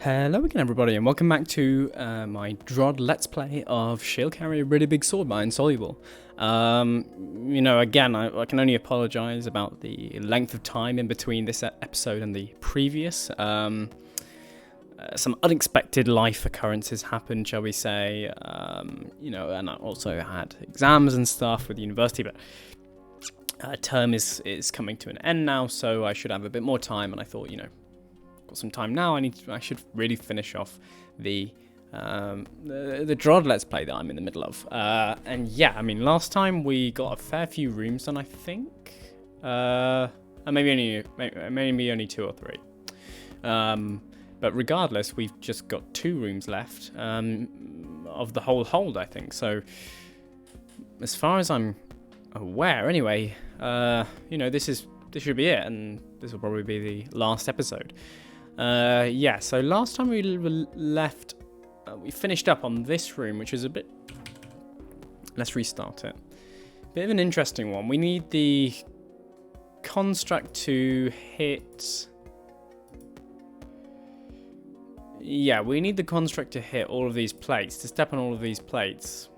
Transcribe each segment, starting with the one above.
Hello again everybody and welcome back to my DROD Let's Play of Shield Carrier Really Big Sword by Insoluble. Again, I can only apologise about the length of time in between this episode and the previous. Some unexpected life occurrences happened, shall we say, and I also had exams and stuff with the university, but term is coming to an end now, so I should have a bit more time, and I thought, got some time now. I should really finish off the DROD Let's Play that I'm in the middle of. And yeah, I mean, last time we got a fair few rooms done, I think. Maybe only 2 or 3. But regardless, we've just got 2 rooms left of the whole hold, I think. So, as far as I'm aware, anyway, this should be it, and this will probably be the last episode. So last time we left, we finished up on this room, which is a bit... Let's restart it. Bit of an interesting one. We need the construct to hit... Yeah, we need the construct to hit all of these plates, to step on all of these plates.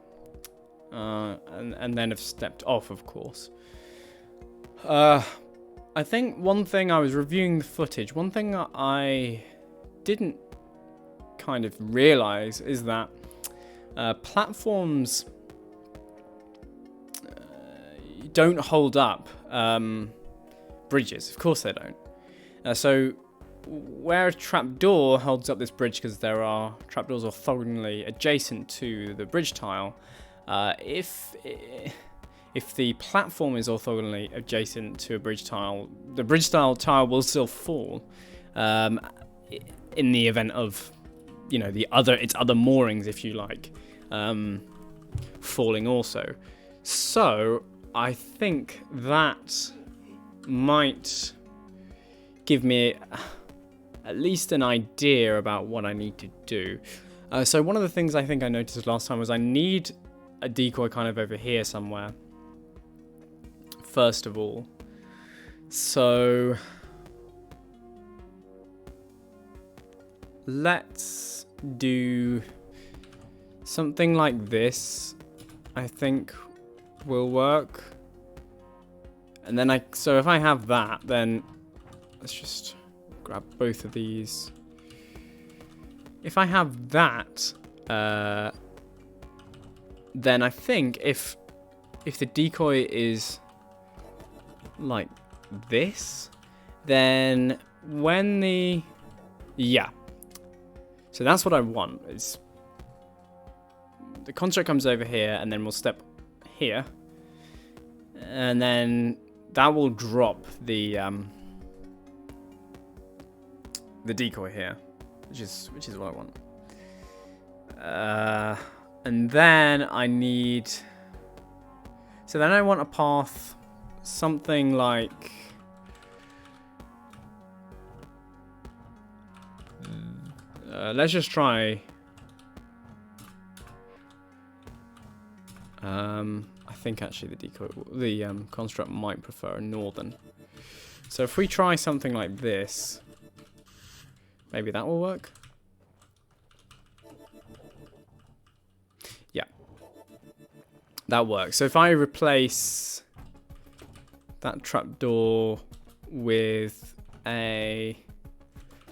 And then have stepped off, of course. I think one thing, I was reviewing the footage, one thing I didn't kind of realise is that platforms don't hold up bridges. Of course they don't. So where a trapdoor holds up this bridge because there are trapdoors orthogonally adjacent to the bridge tile, if the platform is orthogonally adjacent to a bridge tile, the bridge tile will still fall in the event of, its other moorings, if you like, falling also. So I think that might give me at least an idea about what I need to do. So one of the things I think I noticed last time was I need a decoy kind of over here somewhere. First of all, so let's do something like this. I think will work. And then so if I have that, then let's just grab both of these. If I have that, then I think if the decoy is like this, then when so that's what I want, is the construct comes over here and then we'll step here and then that will drop the decoy here, which is what I want. And then I need, so then I want a path something like let's just try I think actually the construct might prefer a northern, so if we try something like this, maybe that will work. Yeah, that works. So if I replace that trapdoor with a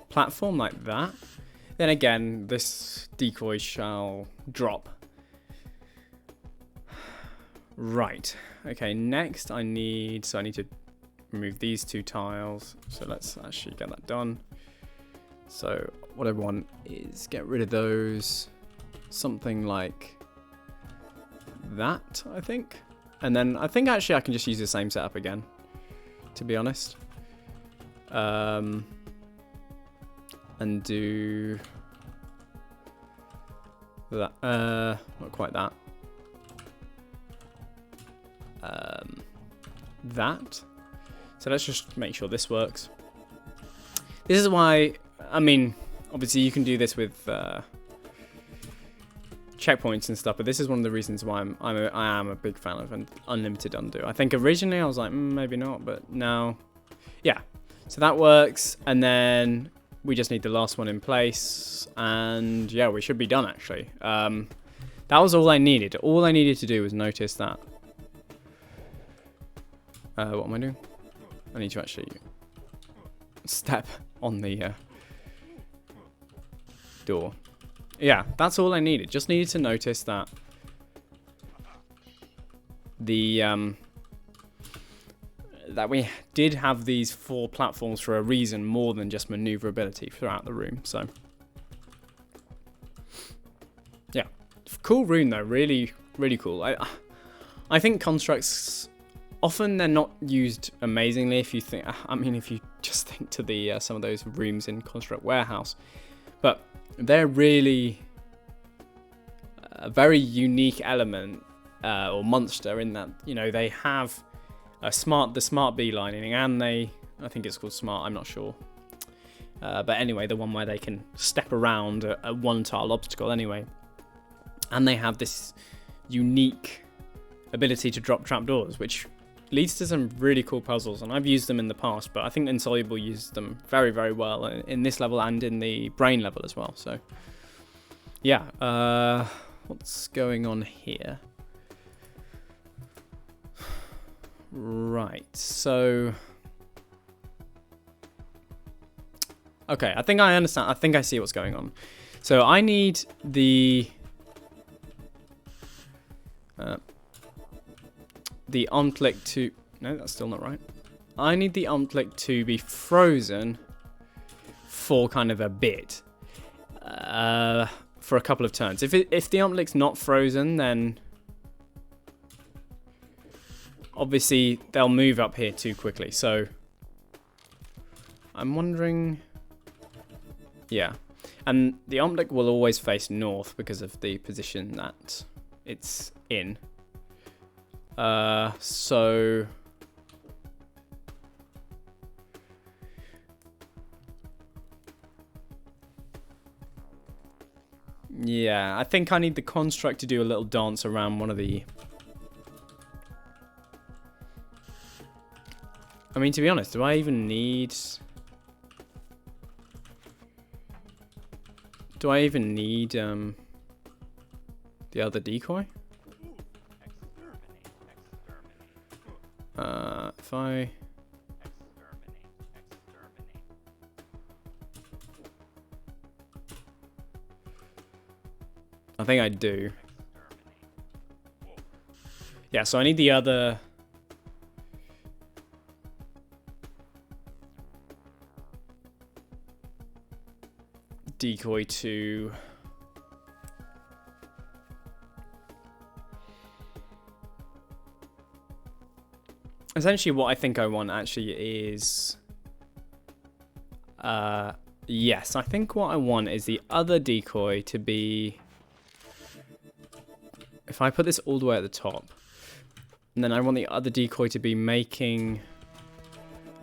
platform like that, then again this decoy shall drop. Right, okay, next I need to remove these 2 tiles, so let's actually get that done. So what I want is get rid of those, something like that, I think. And then I think actually I can just use the same setup again, to be honest. And do that. Not quite that. That. So let's just make sure this works. This is why, I mean, obviously you can do this with checkpoints and stuff, but this is one of the reasons why I am a big fan of an unlimited undo. I think originally I was like, maybe not, but now, yeah. So that works, and then We just need the last one in place, and yeah, we should be done actually. That was all I needed. All I needed to do was notice that. What am I doing? I need to actually step on the door. Yeah, that's all I needed. Just needed to notice that the that we did have these 4 platforms for a reason more than just maneuverability throughout the room. So yeah, cool room though. Really, really cool. I think constructs often they're not used amazingly. If you think, I mean, if you just think to the some of those rooms in Construct Warehouse, but they're really a very unique element or monster in that, you know, they have the smart beelining, and I think it's called smart, I'm not sure, but anyway, the one where they can step around a one tile obstacle anyway, and they have this unique ability to drop trapdoors, which leads to some really cool puzzles, and I've used them in the past, but I think Insoluble used them very, very well in this level and in the brain level as well. So yeah, what's going on here? Right, so okay, I think I understand. I think I see what's going on. So I need the on-click to... No, that's still not right. I need the on-click to be frozen for kind of a bit. For a couple of turns. If the on-click's not frozen, then obviously they'll move up here too quickly. So I'm wondering... Yeah. And the on-click will always face north because of the position that it's in. So yeah, I think I need the construct to do a little dance around one of the... I mean, to be honest, do I even need... Do I even need the other decoy? If I think I do. Yeah, so I need the other decoy to essentially what I think I want actually is yes, I think what I want is the other decoy to be, if I put this all the way at the top, and then I want the other decoy to be making,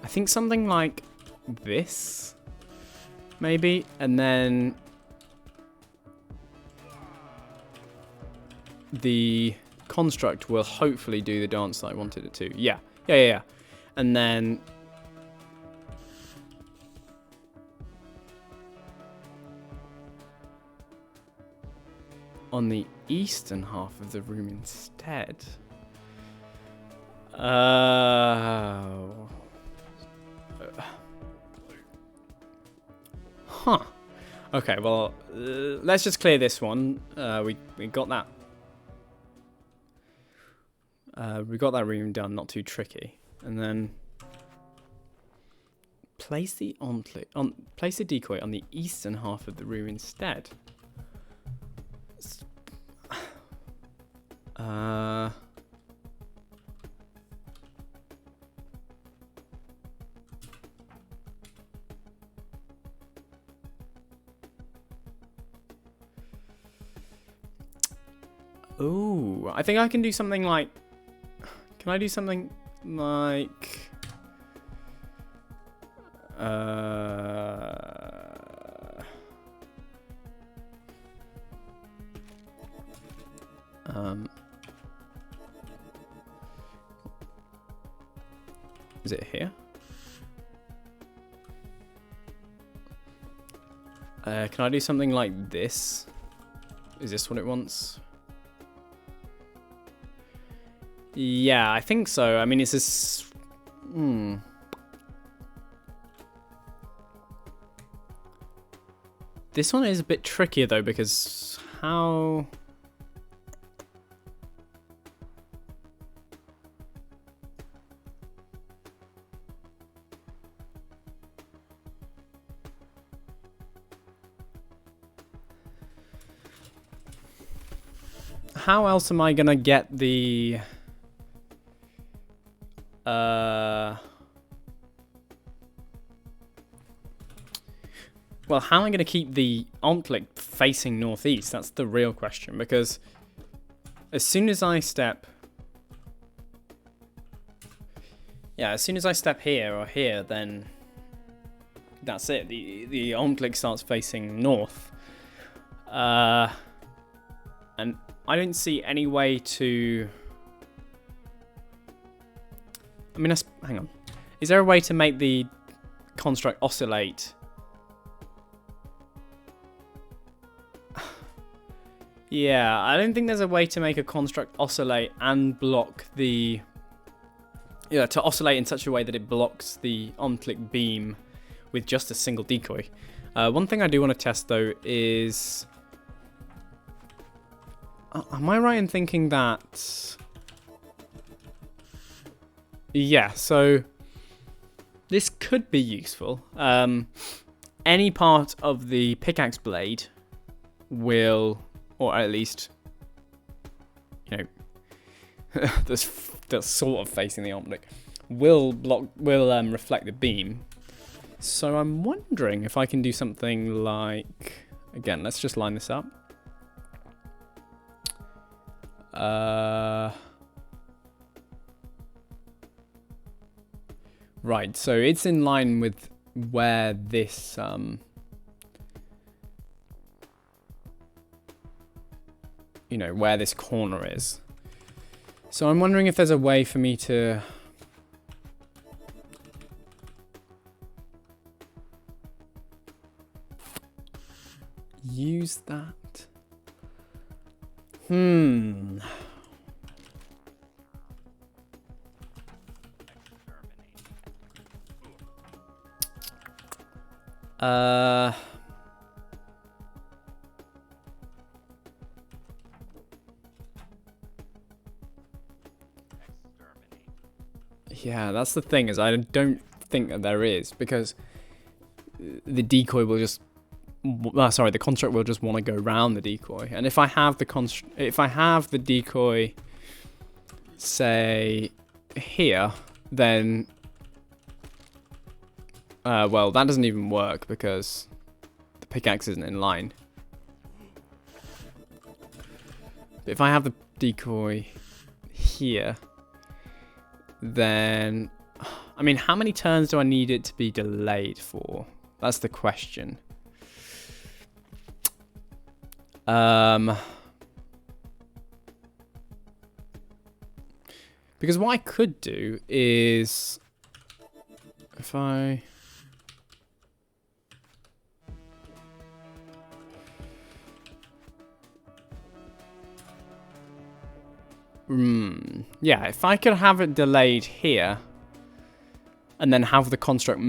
I think something like this maybe, and then the construct will hopefully do the dance that I wanted it to. Yeah. And then on the eastern half of the room instead. Huh. Okay, well, let's just clear this one. We got that. We got that room done, not too tricky. And then place the place the decoy on the eastern half of the room instead. Ooh, I think I can do something like... Can I do something like... Is it here? Can I do something like this? Is this what it wants? Yeah, I think so. I mean, it's this... This one is a bit trickier, though, because how... How else am I gonna get the... Well, how am I going to keep the Ontlic facing northeast? That's the real question, because as soon as I step... Yeah, as soon as I step here or here, then that's it. The Ontlic starts facing north. And I don't see any way to... I mean, hang on. Is there a way to make the construct oscillate? Yeah, I don't think there's a way to make a construct oscillate and block the... Yeah, to oscillate in such a way that it blocks the Ontlic beam with just a single decoy. One thing I do want to test, though, is... Am I right in thinking that... Yeah, so... This could be useful. Any part of the pickaxe blade will... Or at least, you know, that's sort of facing the Ontlic, will reflect the beam. So I'm wondering if I can do something like, again, let's just line this up. Right, so it's in line with where this you know, where this corner is. So I'm wondering if there's a way for me to... use that. Yeah, that's the thing, is I don't think that there is, because the decoy will just... sorry, the construct will just want to go around the decoy. And if I have the decoy, say, here, then... well, that doesn't even work, because the pickaxe isn't in line. But if I have the decoy here... Then, I mean, how many turns do I need it to be delayed for? That's the question. Because what I could do is, if I... Yeah, if I could have it delayed here, and then have the construct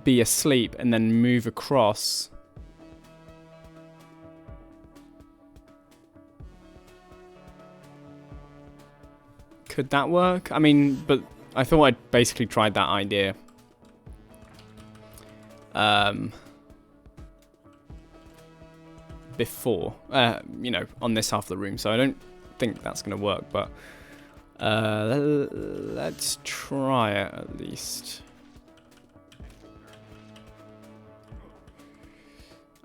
be asleep, and then move across. Could that work? I mean, but I thought I'd basically tried that idea. Before, you know, on this half of the room, so I don't think that's going to work, but let's try it at least.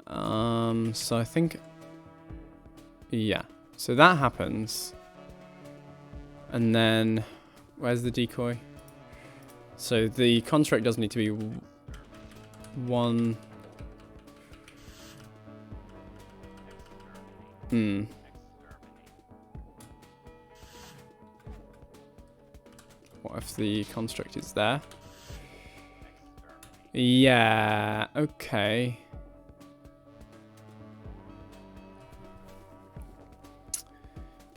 So I think, yeah, so that happens, and then where's the decoy? So the construct does need to be one. What if the construct is there? Yeah, okay.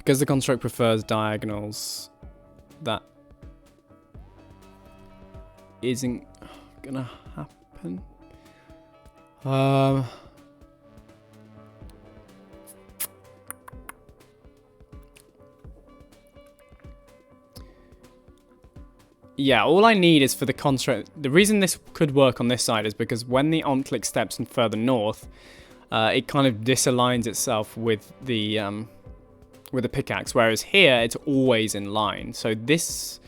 Because the construct prefers diagonals, that isn't gonna happen. Yeah, all I need is for the construct. The reason this could work on this side is because when the on-click steps in further north, it kind of disaligns itself with the pickaxe, whereas here it's always in line. So this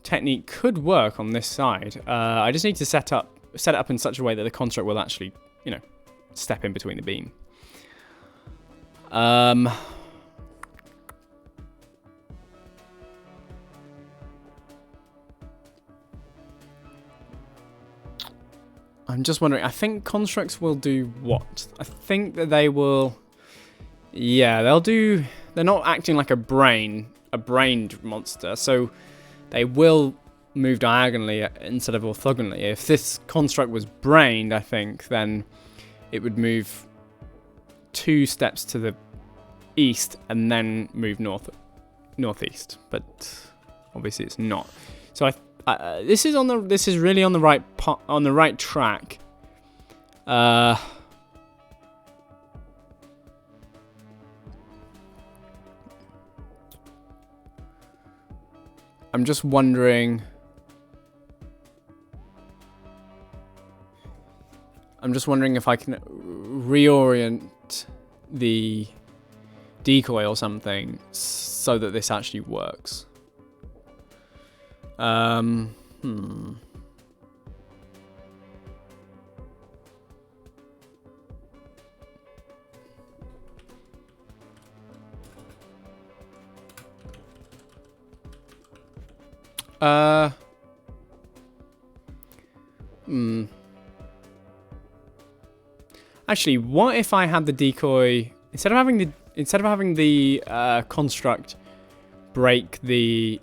technique could work on this side. I just need to set it up in such a way that the construct will actually, you know, step in between the beam. I'm just wondering, I think constructs will do what? I think that they will... Yeah, they're not acting like a brained monster, so they will move diagonally instead of orthogonally. If this construct was brained, I think, then it would move 2 steps to the east and then move northeast. But obviously it's not. So this is really on the right track. I'm just wondering. If I can reorient the decoy or something so that this actually works. Actually, what if I had the decoy instead of having the construct break the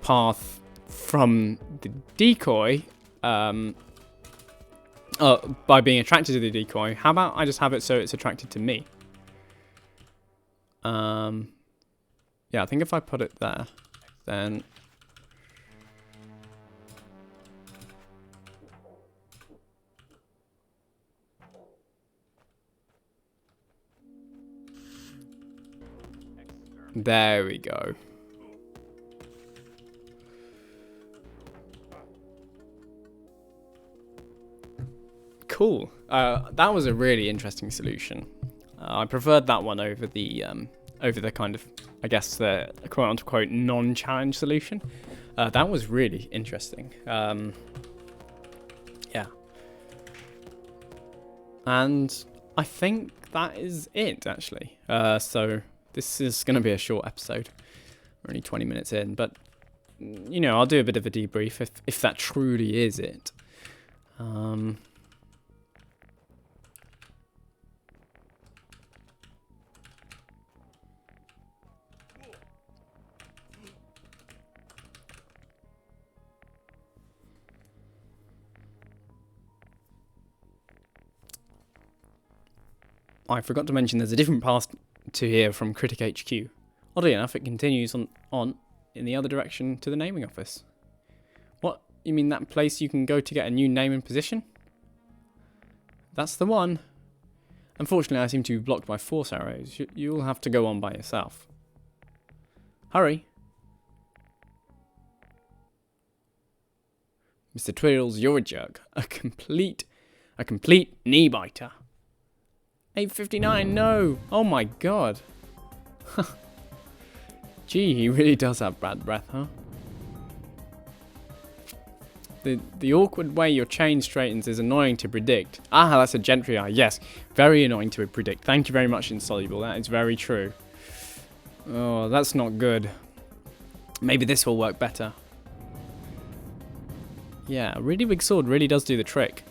path from the decoy by being attracted to the decoy? How about I just have it so it's attracted to me? Yeah, I think if I put it there, then there we go. Cool. That was a really interesting solution. I preferred that one over the kind of, I guess, the quote-unquote non-challenge solution. That was really interesting. Yeah. And I think that is it, actually. So this is going to be a short episode. We're only 20 minutes in, but, you know, I'll do a bit of a debrief if that truly is it. I forgot to mention there's a different path to here from Critic HQ. Oddly enough, it continues on in the other direction to the naming office. What? You mean that place you can go to get a new name and position? That's the one. Unfortunately, I seem to be blocked by force arrows. You'll have to go on by yourself. Hurry. Mr. Twiddles, you're a jerk. A complete knee biter. 8:59, no! Oh my god. Gee, he really does have bad breath, huh? The awkward way your chain straightens is annoying to predict. Ah, that's a gentry eye. Yes, very annoying to predict. Thank you very much, Insoluble. That is very true. Oh, that's not good. Maybe this will work better. Yeah, a really big sword really does do the trick.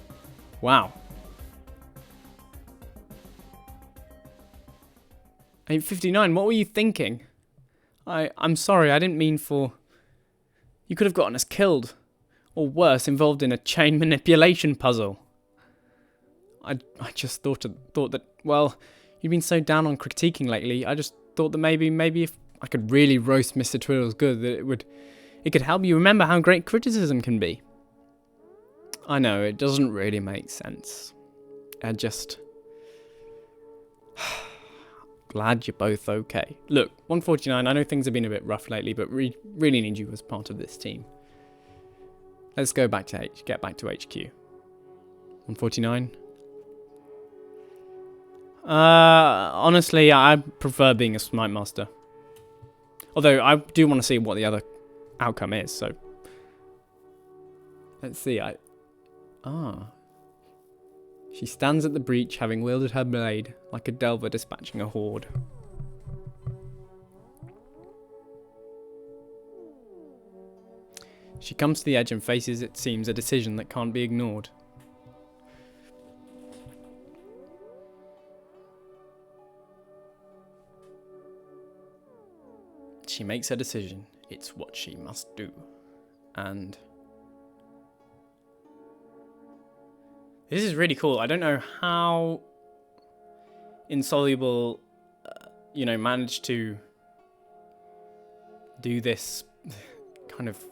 Wow. 8:59, what were you thinking? I'm sorry, I didn't mean for... You could have gotten us killed. Or worse, involved in a chain manipulation puzzle. I just thought that, well, you've been so down on critiquing lately. I just thought that maybe if I could really roast Mr. Twiddles good, that it could help you remember how great criticism can be. I know, it doesn't really make sense. Glad you're both okay. Look, 149, I know things have been a bit rough lately, but really need you as part of this team. Let's get back to HQ. 149. Honestly, I prefer being a Smite Master. Although, I do want to see what the other outcome is, so... Let's see, She stands at the breach, having wielded her blade, like a delver dispatching a horde. She comes to the edge and faces, it seems, a decision that can't be ignored. She makes her decision. It's what she must do. And... this is really cool. I don't know how Insoluble, managed to do this kind of,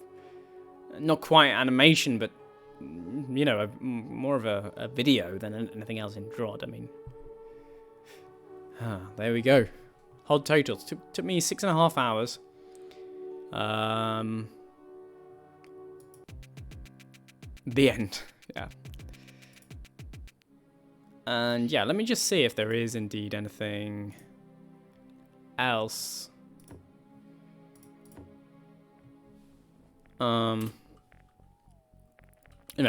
not quite animation, but, more of a video than anything else in DROD. I mean, there we go. Hold totals. Took me 6.5 hours. The end. Yeah. And yeah, let me just see if there is indeed anything else.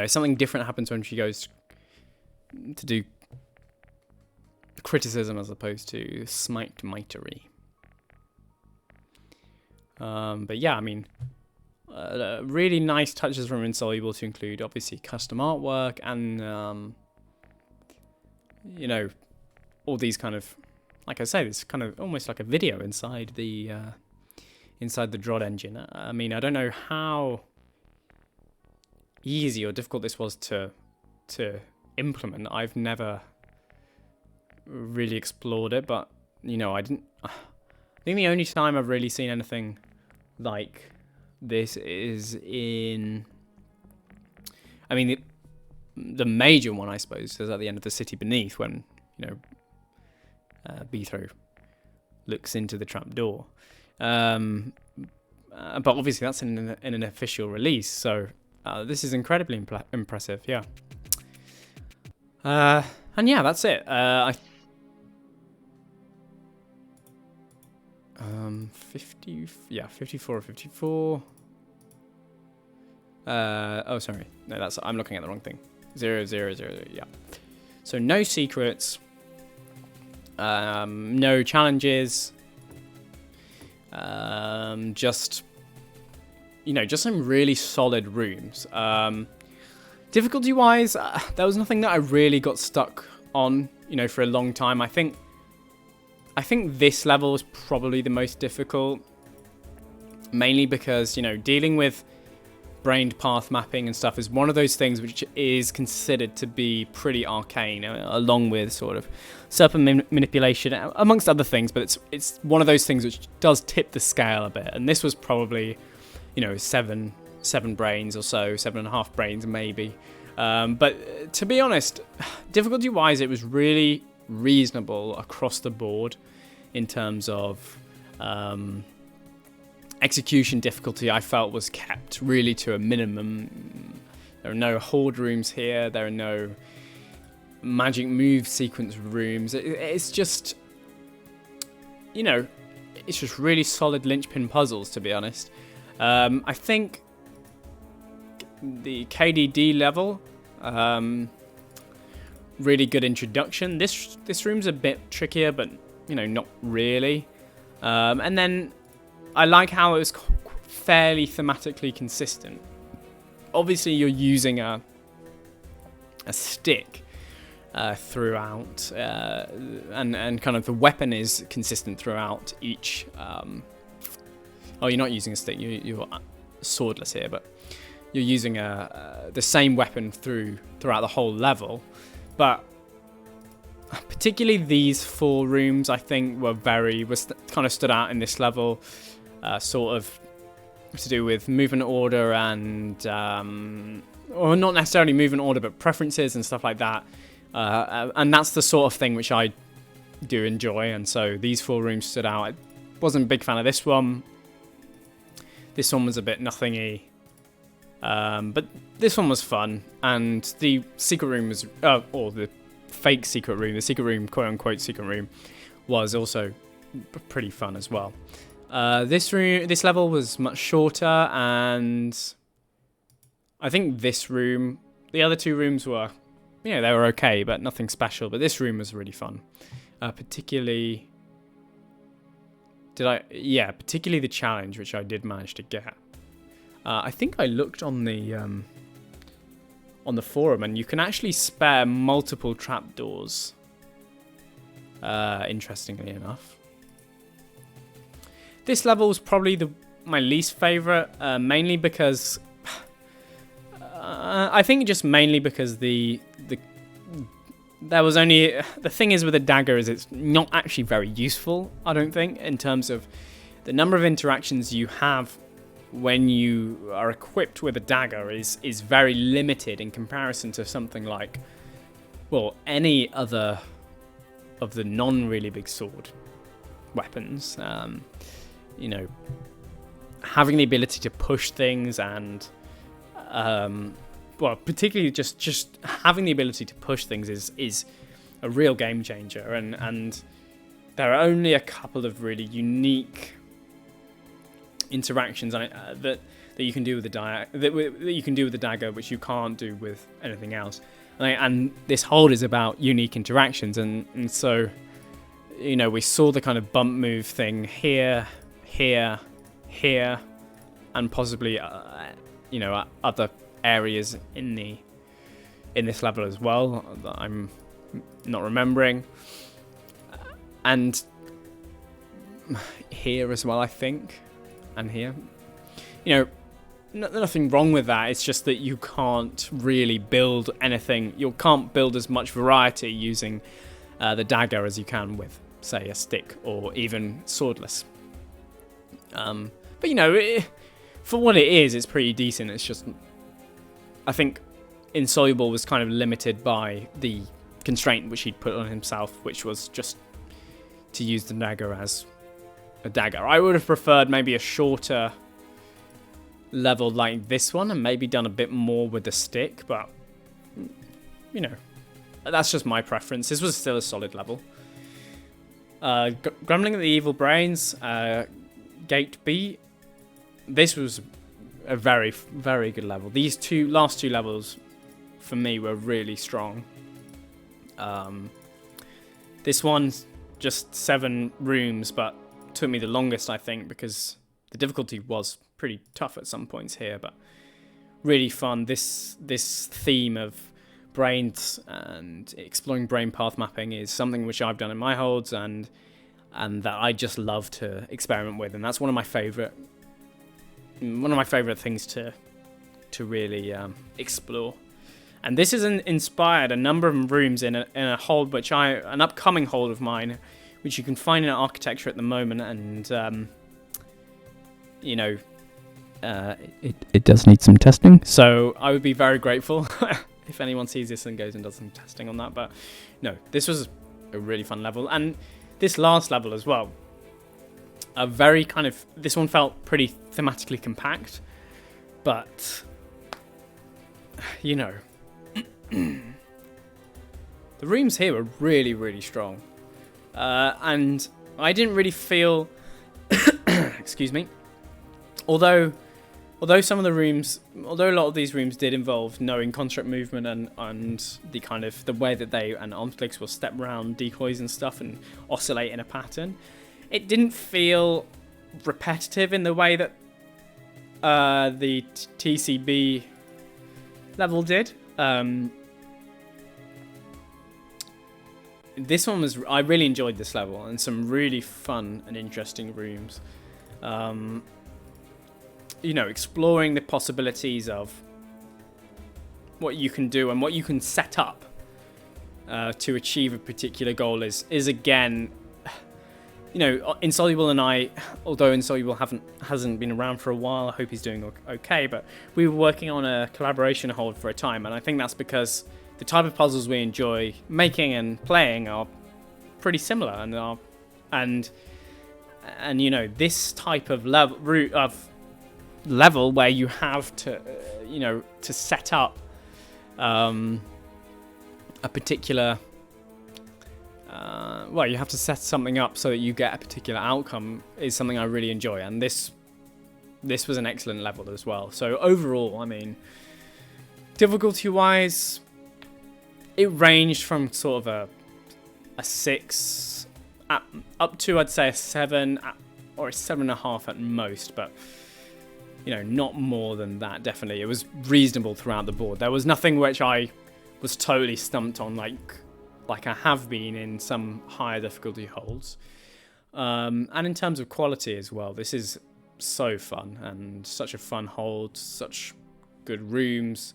Something different happens when she goes to do criticism as opposed to smite mitery. But yeah, I mean, really nice touches from Insoluble to include obviously custom artwork and all these kind of, like I say, this kind of almost like a video inside the DROD engine. I mean, I don't know how easy or difficult this was to implement. I've never really explored it, but I think the only time I've really seen anything like this is in, I mean, the major one, I suppose, is at the end of The City Beneath, when Beathro looks into the trapdoor. But obviously that's in an official release, so this is incredibly impressive. Yeah. And yeah, that's it. 54 or 54. Oh, sorry. No, I'm looking at the wrong thing. 0, 0, 0, 0, yeah. So no secrets. No challenges. Just some really solid rooms. Difficulty-wise, there was nothing that I really got stuck on, for a long time. I think this level was probably the most difficult, mainly because, dealing with brained path mapping and stuff is one of those things which is considered to be pretty arcane, along with sort of serpent manipulation, amongst other things, but it's one of those things which does tip the scale a bit, and this was probably, 7 brains or so, 7.5 brains maybe. But to be honest, difficulty-wise, it was really reasonable across the board in terms of execution difficulty. I felt was kept really to a minimum. There are no horde rooms here. There are no magic move sequence rooms. It's just, it's just really solid linchpin puzzles, to be honest. I think the KDD level, really good introduction. This room's a bit trickier, but not really. And then I like how it was fairly thematically consistent. Obviously, you're using a stick throughout, and kind of the weapon is consistent throughout each. Oh, you're not using a stick. You're swordless here, but you're using the same weapon throughout the whole level. But particularly these 4 rooms, I think kind of stood out in this level, sort of to do with movement order and, or not necessarily movement order, but preferences and stuff like that. And that's the sort of thing which I do enjoy, and so these 4 rooms stood out. I wasn't a big fan of this one. This one was a bit nothingy, but this one was fun, and the secret room was, or the fake secret room, the secret room, quote-unquote secret room, was also pretty fun as well. This level was much shorter, and I think this room, the other 2 rooms were, they were okay, but nothing special. But this room was really fun, particularly the challenge, which I did manage to get. I think I looked on the forum, and you can actually spare multiple trapdoors. Interestingly enough, this level was probably my least favorite, mainly because I think just mainly because there was only, the thing is with a dagger is it's not actually very useful, I don't think, in terms of the number of interactions you have when you are equipped with a dagger is very limited in comparison to something like, well, any other of the non-really big sword weapons. Having the ability to push things and particularly just having the ability to push things is a real game changer, and there are only a couple of really unique interactions that you can do with the dagger, which you can't do with anything else. And this hold is about unique interactions, and so we saw the kind of bump move thing here, and possibly other areas in this level as well that I'm not remembering, and here as well, I think, and here. Nothing wrong with that. It's just that you can't really build anything. You can't build as much variety using the dagger as you can with, say, a stick or even swordless. But for what it is, it's pretty decent. It's just, I think Insoluble was kind of limited by the constraint which he'd put on himself, which was just to use the dagger as a dagger. I would have preferred maybe a shorter level like this one and maybe done a bit more with the stick, but that's just my preference. This was still a solid level. Grumbling at the Evil Brains, Gate B. This was a very, very good level. These last two levels for me were really strong. This one's just 7 rooms, but took me the longest, I think, because the difficulty was pretty tough at some points here, but really fun. This theme of brains and exploring brain path mapping is something which I've done in my holds and that I just love to experiment with, and that's one of my favorite things to really explore. And this has inspired a number of rooms in a hold an upcoming hold of mine, which you can find in architecture at the moment, and it does need some testing. So I would be very grateful if anyone sees this and goes and does some testing on that. But no, this was a really fun level, and this last level as well. This one felt pretty thematically compact, but the rooms here were really, really strong. And I didn't really feel, excuse me, although a lot of these rooms did involve knowing construct movement and the kind of the way that arms clicks will step around decoys and stuff and oscillate in a pattern, it didn't feel repetitive in the way that the TCB level did. This one I really enjoyed this level, and some really fun and interesting rooms. Exploring the possibilities of what you can do and what you can set up to achieve a particular goal is again, you know, Insoluble and I, although Insoluble hasn't been around for a while, I hope he's doing okay, but we were working on a collaboration hold for a time, and I think that's because the type of puzzles we enjoy making and playing are pretty similar, and you know, this type of level where you have to, you know, to set up a particular. Well, you have to set something up so that you get a particular outcome is something I really enjoy, and this was an excellent level as well. So overall, I mean, difficulty-wise, it ranged from sort of a 6 up to, I'd say, a 7 or a 7.5 at most, but you know, not more than that. Definitely, it was reasonable throughout the board. There was nothing which I was totally stumped on, like I have been in some higher difficulty holds. And in terms of quality as well, this is so fun and such a fun hold, such good rooms,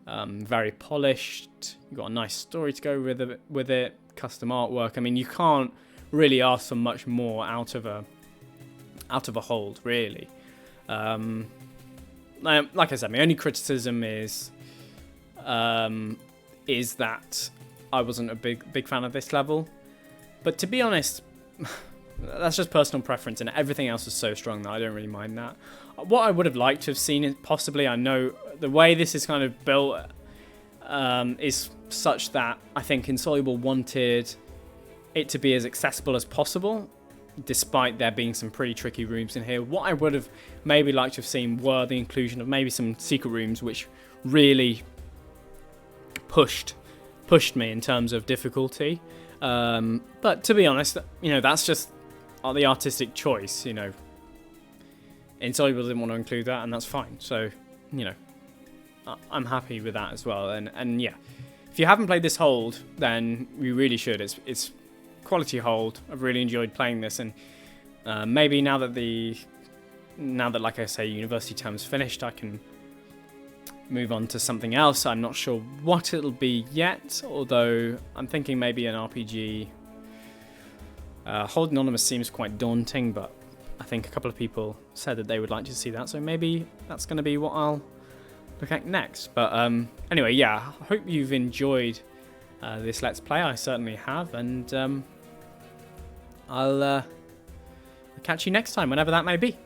very polished. You've got a nice story to go with it, custom artwork. I mean, you can't really ask for much more out of a hold, really. Like I said, my only criticism is that I wasn't a big fan of this level, but to be honest, that's just personal preference, and everything else is so strong that I don't really mind that. What I would have liked to have seen is possibly, I know the way this is kind of built is such that I think Insoluble wanted it to be as accessible as possible, despite there being some pretty tricky rooms in here. What I would have maybe liked to have seen were the inclusion of maybe some secret rooms which really pushed me in terms of difficulty, but to be honest, you know, that's just the artistic choice. You know, Insoluble didn't want to include that, and that's fine. So, you know, I'm happy with that as well. And yeah, if you haven't played this hold, then you really should. It's quality hold. I've really enjoyed playing this, and maybe now that like I say, university term's finished, I can move on to something else. I'm not sure what it'll be yet, although I'm thinking maybe an RPG. Hold Anonymous seems quite daunting, but I think a couple of people said that they would like to see that, so maybe that's going to be what I'll look at next. But anyway, yeah, I hope you've enjoyed this Let's Play. I certainly have, and I'll catch you next time, whenever that may be.